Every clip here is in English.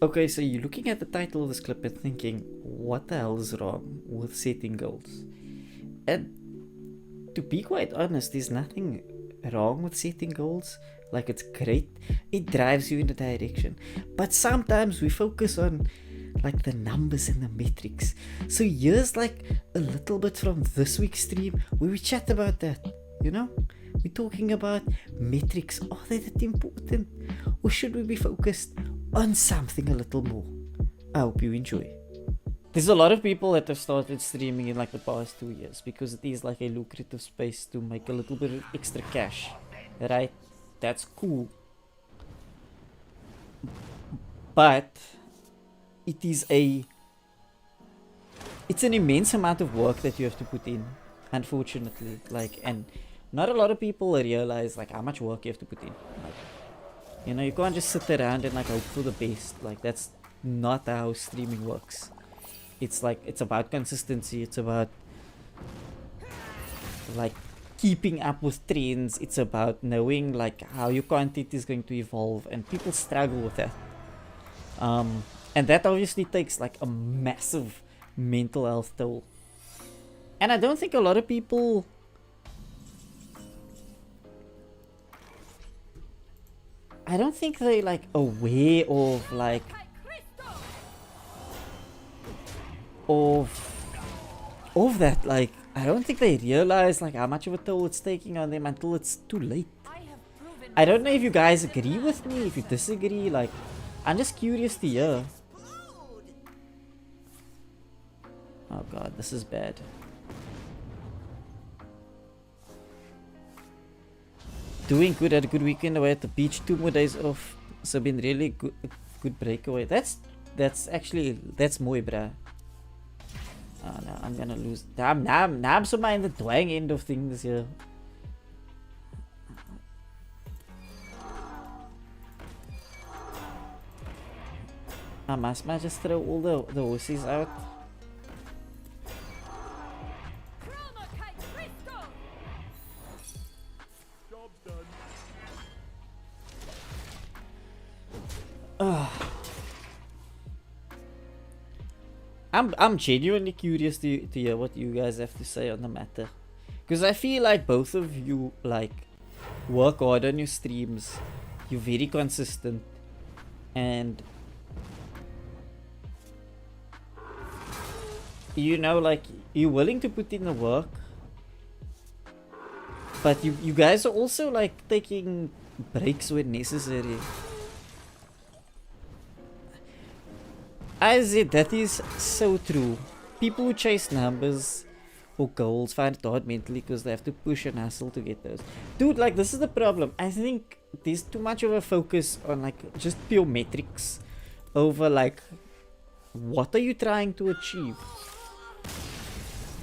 Okay, so you're looking at the title of this clip and thinking, what the hell is wrong with setting goals? And to be quite honest, there's nothing wrong with setting goals. Like, it's great, it drives you in a direction. But sometimes we focus on like the numbers and the metrics. So here's like a little bit from this week's stream where we chat about that. You know, we're talking about metrics. Are they that important, or should we be focused on something a little more? I hope you enjoy. There's a lot of people that have started streaming in like the past 2 years because it is like a lucrative space to make a little bit of extra cash, right? That's cool, but it's an immense amount of work that you have to put in, unfortunately. Like, and not a lot of people realize like how much work you have to put in. Like, you know, you can't just sit around and like hope for the best. Like, that's not how streaming works. It's like, it's about consistency, it's about like keeping up with trends, it's about knowing like how your content is going to evolve, and people struggle with that. And that obviously takes like a massive mental health toll. And I don't think a lot of people they like aware of like of that. Like, I don't think they realize like how much of a toll it's taking on them until it's too late. I don't know if you guys agree with me, if you disagree. Like, I'm just curious to hear. Oh god, this is bad. Doing good, at a good weekend away at the beach, 2 more days off, so been really good breakaway. That's actually, that's mooi, bruh. Oh no, I'm gonna lose. Now I'm somewhere in the dwang end of things here. I must just throw all the horses out. I'm genuinely curious to hear what you guys have to say on the matter, because I feel like both of you like work hard on your streams, you're very consistent, and you know, like, you're willing to put in the work, but you guys are also like taking breaks when necessary. That is so true. People who chase numbers or goals find it hard mentally because they have to push and hustle to get those. Dude, like, this is the problem. I think there's too much of a focus on like just pure metrics over like, what are you trying to achieve?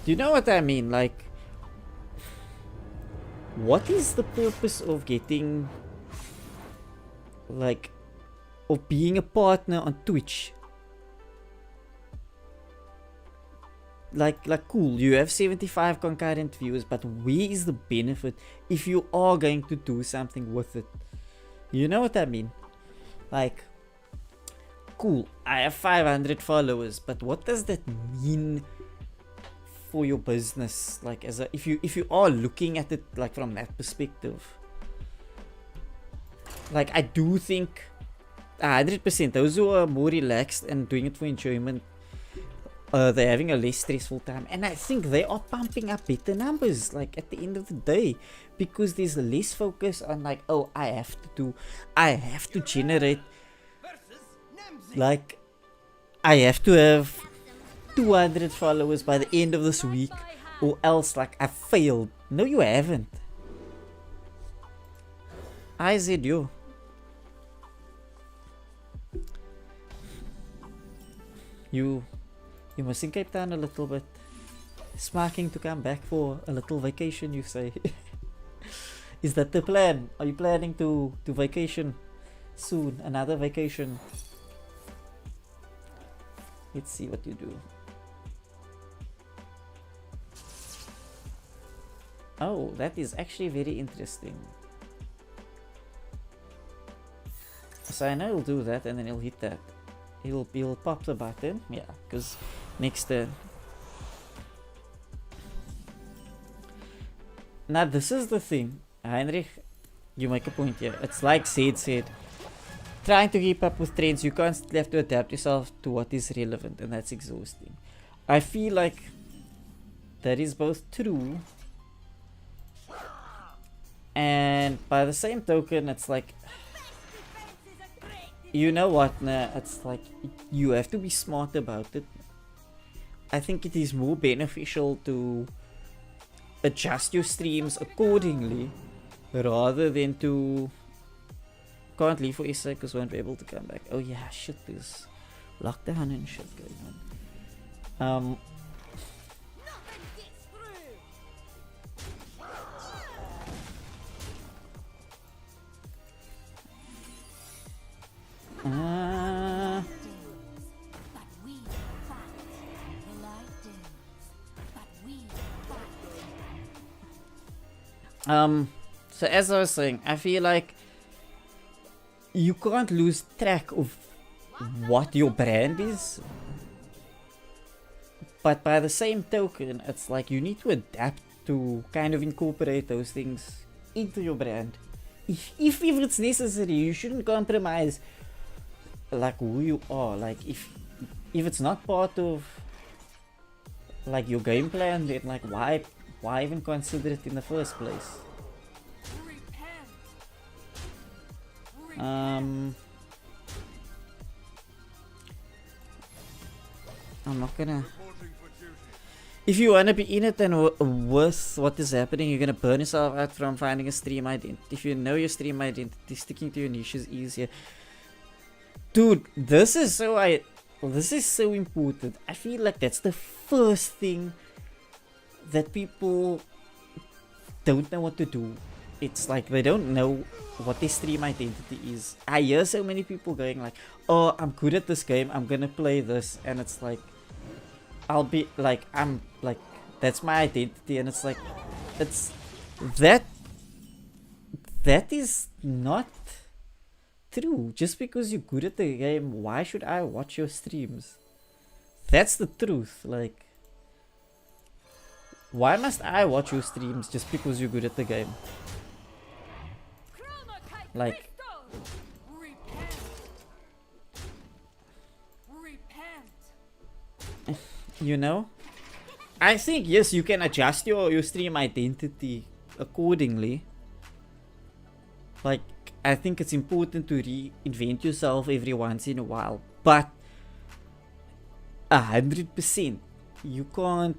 Do you know what I mean? Like, what is the purpose of getting like, of being a partner on Twitch? Like cool, you have 75 concurrent viewers, but where is the benefit if you are going to do something with it? You know what I mean? Like, cool, I have 500 followers, but what does that mean for your business? Like, as a, if you are looking at it like from that perspective, like, I do think 100% those who are more relaxed and doing it for enjoyment, they're having a less stressful time, and I think they are pumping up better numbers, like, at the end of the day, because there's less focus on like, oh, I have to generate, like, I have to have 200 followers by the end of this week, or else like I failed. No, you haven't. I said you. You're missing Cape Town a little bit. Smarking to come back for a little vacation, you say. Is that the plan? Are you planning to vacation soon? Another vacation? Let's see what you do. Oh, that is actually very interesting. So I know he'll do that and then he'll hit that. He'll pop the button. Yeah, because next turn. Now this is the thing, Heinrich. You make a point here. It's like Zed said. Trying to keep up with trends, you constantly have to adapt yourself to what is relevant, and that's exhausting. I feel like that is both true, and by the same token, it's like, you know what, nah, it's like you have to be smart about it. I think it is more beneficial to adjust your streams accordingly rather than to can't leave for Issa because won't be able to come back. Oh yeah, shit, there's lockdown and shit going on. So as I was saying, I feel like you can't lose track of what your brand is, but by the same token, it's like you need to adapt to kind of incorporate those things into your brand. If it's necessary, you shouldn't compromise like who you are. Like if it's not part of like your game plan, then like why even consider it in the first place? I'm not gonna. If you wanna be in it and with what is happening, you're gonna burn yourself out from finding a stream identity. If you know your stream identity, sticking to your niche is easier. Dude, this is so important. I feel like that's the first thing that people don't know what to do. It's like they don't know what their stream identity is. I hear so many people going like, oh, I'm good at this game, I'm gonna play this, and it's like I'll be like, I'm like, that's my identity, and it's like, it's that is not true. Just because you're good at the game, why should I watch your streams? That's the truth. Like, why must I watch your streams just because you're good at the game? Like, you know, I think yes, you can adjust your stream identity accordingly. Like, I think it's important to reinvent yourself every once in a while, but 100%, you can't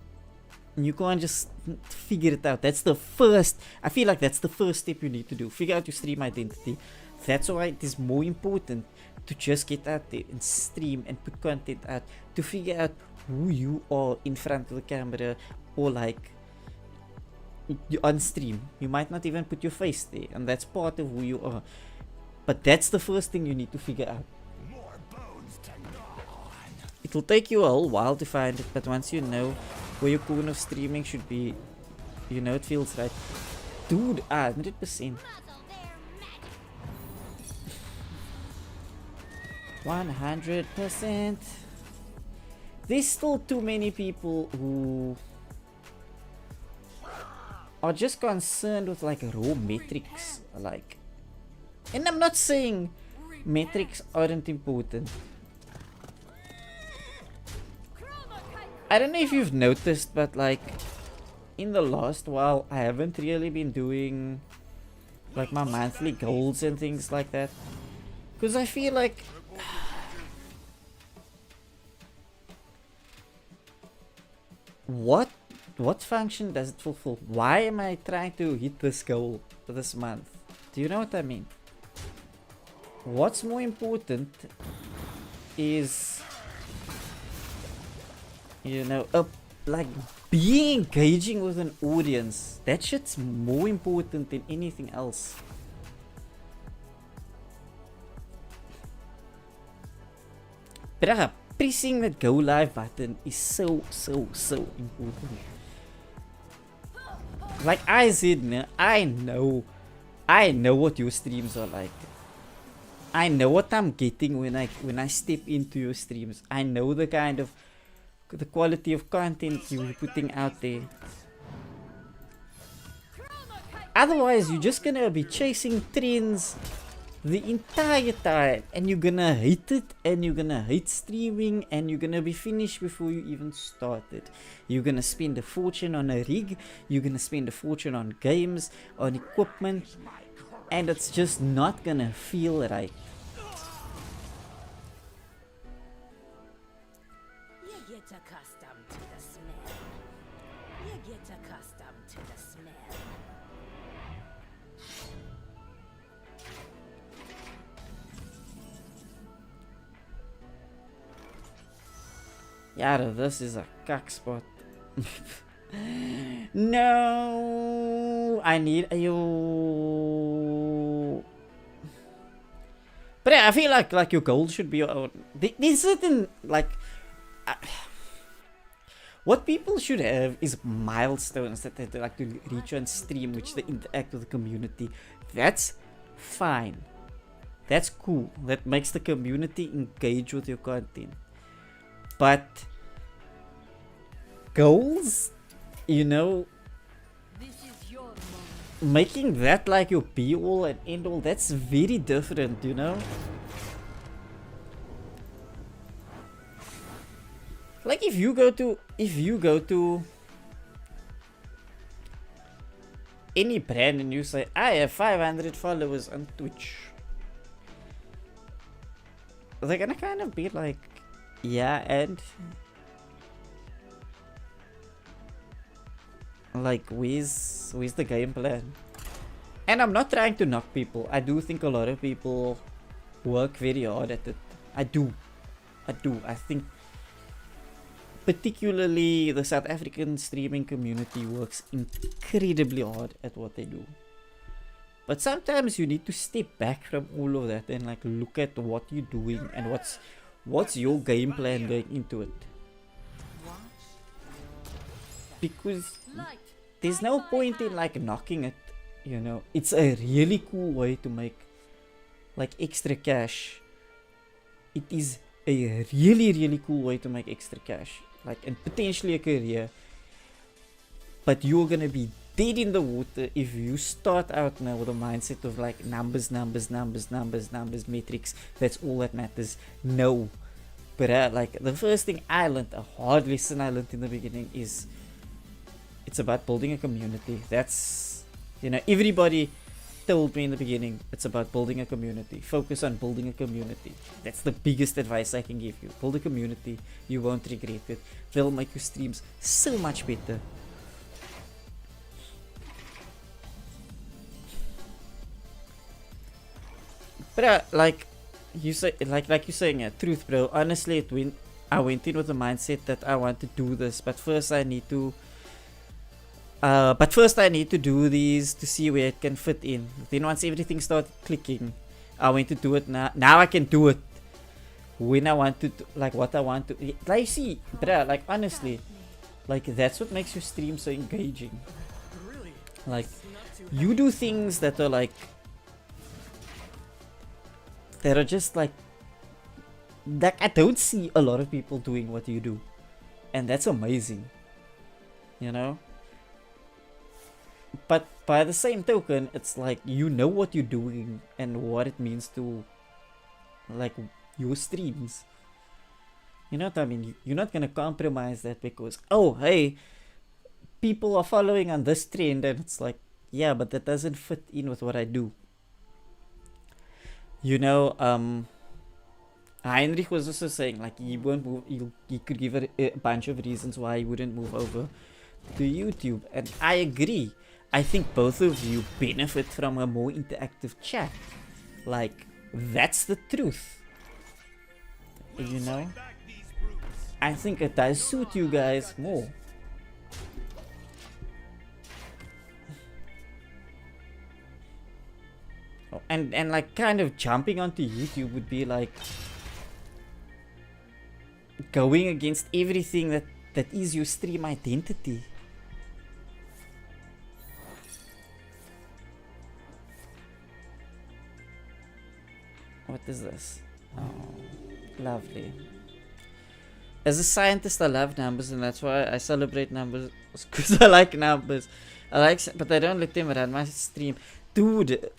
just figure it out. That's the first, I feel like that's the first step you need to do. Figure out your stream identity. That's why it is more important to just get out there and stream and put content out, to figure out who you are in front of the camera, or like on stream. You might not even put your face there, and that's part of who you are. But that's the first thing you need to figure out. It will take you a whole while to find it, but once you know where your corner of streaming should be, you know it feels right. Dude, 100%. 100%. There's still too many people who are just concerned with like raw metrics, like, and I'm not saying metrics aren't important. I don't know if you've noticed, but like in the last while I haven't really been doing like my monthly goals and things like that, because I feel like what function does it fulfill? Why am I trying to hit this goal for this month? Do you know what I mean? What's more important is, you know, like being engaging with an audience. That shit's more important than anything else. Bruh, pressing that go live button is so important. Like I said, I know what your streams are like. I know what I'm getting when I step into your streams. I know the quality of content you're putting out there. Otherwise, you're just gonna be chasing trends the entire time, and you're gonna hate it, and you're gonna hate streaming, and you're gonna be finished before you even started. You're gonna spend a fortune on a rig, you're gonna spend a fortune on games, on equipment, and it's just not gonna feel right. You get accustomed to the smell. You get accustomed to the smell. Yeah, this is a cock spot. No, I need you. But yeah, I feel like your goal should be your own. There's certain what people should have is milestones that they like to reach on stream, which they interact with the community. That's fine. That's cool. That makes the community engage with your content. But goals, you know, making that like your be all and end all, that's very different, you know. Like if you go to any brand and you say, I have 500 followers on Twitch, they're gonna kind of be like, yeah, and like where's the game plan? And I'm not trying to knock people. I do think a lot of people work very hard at it. I do. I think particularly the South African streaming community works incredibly hard at what they do. But sometimes you need to step back from all of that and like look at what you're doing and what's your game plan going into it. Because there's no point in like knocking it, you know. It's a really cool way to make like extra cash. It is a really cool way to make extra cash, like, and potentially a career. But you're gonna be dead in the water if you start out now with a mindset of like numbers, metrics. That's all that matters. No. But like the first thing I learned, a hard lesson I learned in the beginning, is it's about building a community. That's, you know, everybody told me in the beginning, it's about building a community. Focus on building a community. That's the biggest advice I can give you. Build a community. You won't regret it. They'll make your streams so much better. But like you say, like you're saying, yeah, truth, bro. Honestly, I went in with the mindset that I want to do this, but first I need to do these to see where it can fit in. Then once everything started clicking, I went to do it now. Now I can do it when I want to, like what I want to. Like, see, bruh, like honestly, like that's what makes your stream so engaging. Like, you do things that are like, that are just like I don't see a lot of people doing what you do, and that's amazing, you know. But by the same token, it's like you know what you're doing and what it means to like your streams. You know what I mean? You're not gonna compromise that because, oh hey, people are following on this trend, and it's like, yeah, but that doesn't fit in with what I do. You know, HighnRich was also saying like he won't move. He could give a bunch of reasons why he wouldn't move over to YouTube, and I agree. I think both of you benefit from a more interactive chat. Like, that's the truth. You know? I think it does suit you guys more. Oh, and like kind of jumping onto YouTube would be like going against everything that is your stream identity. What is this? Oh, lovely. As a scientist, I love numbers, and that's why I celebrate numbers, because I like numbers. But I don't let them run my stream. Dude,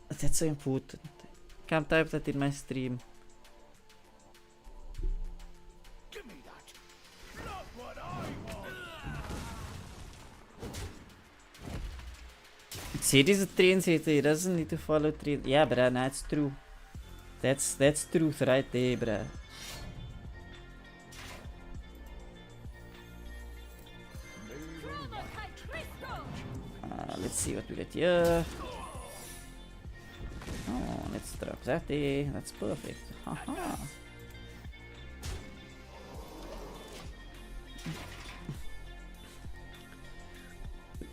that's so important. Can't type that in my stream. Give me that. Not what I want. See, he's a trendsetter. He doesn't need to follow trends. Yeah, bruh, that's true. That's truth right there, bruh. Let's see what we get here. Oh, let's drop that there. That's perfect. Haha.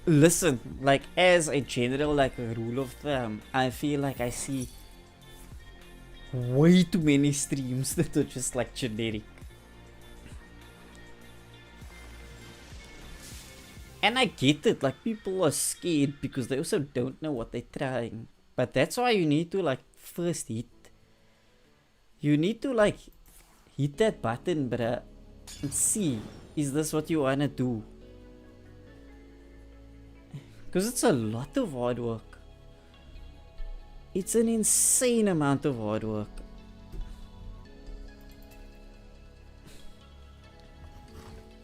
Listen, like as a general, like a rule of thumb, I feel like I see way too many streams that are just like generic. And I get it, like people are scared because they also don't know what they're trying. But that's why you need to like first hit. You need to like hit that button, bruh, and see, is this what you wanna do? Because it's a lot of hard work. It's an insane amount of hard work.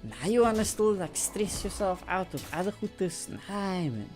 Now you wanna still like stress yourself out with other gooders? Nah, man.